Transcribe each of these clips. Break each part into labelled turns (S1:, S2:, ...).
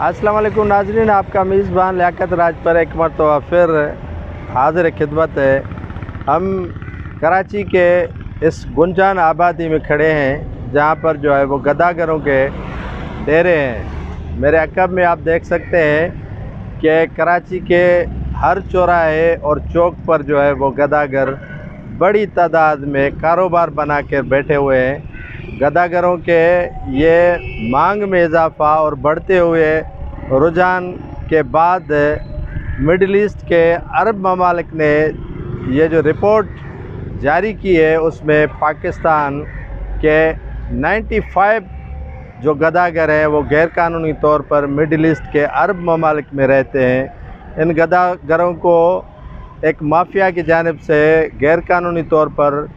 S1: अस्सलाम वालेकुम नाज़रीन, आपका मेज़बान लियाकत राज पर एक मरतबा फिर हाज़िर खिदमत है। हम कराची के इस गुंजान आबादी में खड़े हैं जहाँ पर जो है वो गदागरों के डेरे हैं। मेरे अक़ब में आप देख सकते हैं कि कराची के हर चौराहे और चौक पर जो है वो गदागर बड़ी तादाद में कारोबार बना कर बैठे हुए हैं। गदागरों के ये मांग में इजाफ़ा और बढ़ते हुए रुझान के बाद मिडल ईस्ट के अरब ममालिक ने ये जो रिपोर्ट जारी की है उसमें पाकिस्तान के 95 जो गदागर हैं वो गैरकानूनी तौर पर मिडल ईस्ट के अरब ममालिक में रहते हैं। इन गदागरों को एक माफिया की जानिब से गैरकानूनी तौर पर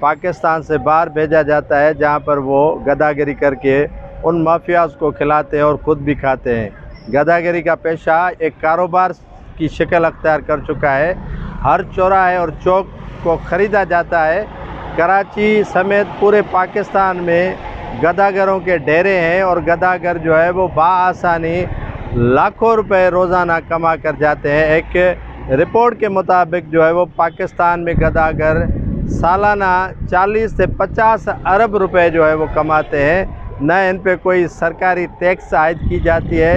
S1: पाकिस्तान से बाहर भेजा जाता है, जहाँ पर वो गदागरी करके उन माफियाज़ को खिलाते हैं और ख़ुद भी खाते हैं। गदागरी का पेशा एक कारोबार की शक्ल अख्तियार कर चुका है। हर चौराहे और चौक को ख़रीदा जाता है। कराची समेत पूरे पाकिस्तान में गदागरों के डेरे हैं और गदागर जो है वो बाआसानी लाखों रुपए रोज़ाना कमा कर जाते हैं। एक रिपोर्ट के मुताबिक जो है वो पाकिस्तान में गदागर सालाना 40 से 50 अरब रुपए जो है वो कमाते हैं। न इन पे कोई सरकारी टैक्स आयद की जाती है,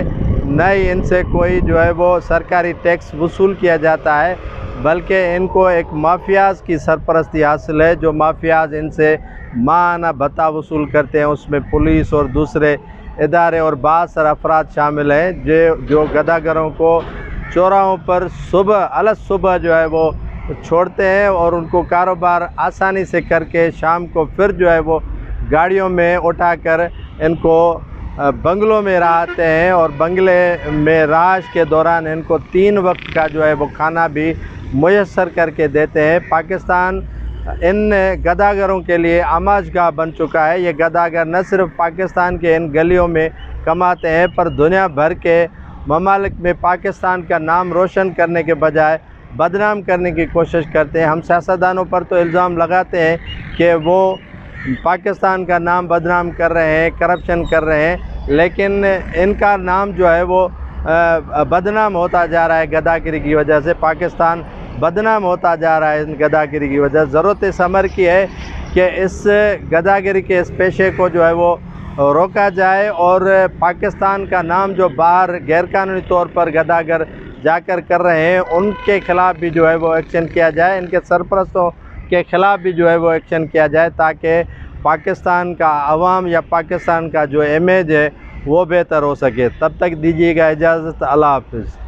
S1: न ही इनसे कोई जो है वो सरकारी टैक्स वसूल किया जाता है, बल्कि इनको एक माफियाज़ की सरपरस्ती हासिल है। जो माफियाज़ इनसे माहाना भत्ता वसूल करते हैं, उसमें पुलिस और दूसरे इदारे और बासर अफराद शामिल हैं जो गदागरों को चौराहों पर सुबह जो है वो छोड़ते हैं और उनको कारोबार आसानी से करके शाम को फिर जो है वो गाड़ियों में उठाकर इनको बंगलों में रहते हैं और बंगले में रहाश के दौरान इनको 3 वक्त का जो है वो खाना भी मुयस्सर करके देते हैं। पाकिस्तान इन गदागरों के लिए आमाजगाह बन चुका है। ये गदागर न सिर्फ पाकिस्तान के इन गलियों में कमाते हैं पर दुनिया भर के ममालिक में पाकिस्तान का नाम रोशन करने के बजाय बदनाम करने की कोशिश करते हैं। हम सियासतदानों पर तो इल्ज़ाम लगाते हैं कि वो पाकिस्तान का नाम बदनाम कर रहे हैं, करप्शन कर रहे हैं, लेकिन इनका नाम जो है वो बदनाम होता जा रहा है गदागिरी की वजह से। पाकिस्तान बदनाम होता जा रहा है इन गदागिरी की वजह से। ज़रूरत इस अमर की है कि इस गदागिरी के इस पेशे को जो है वो रोका जाए और पाकिस्तान का नाम जो बाहर गैरकानूनी तौर पर गदागर जाकर कर रहे हैं उनके ख़िलाफ़ भी जो है वो एक्शन किया जाए, इनके सरपरस्तों के ख़िलाफ़ भी जो है वो एक्शन किया जाए, ताकि पाकिस्तान का अवाम या पाकिस्तान का जो इमेज है वो बेहतर हो सके। तब तक दीजिएगा इजाज़त। अल्लाह हाफ़िज़।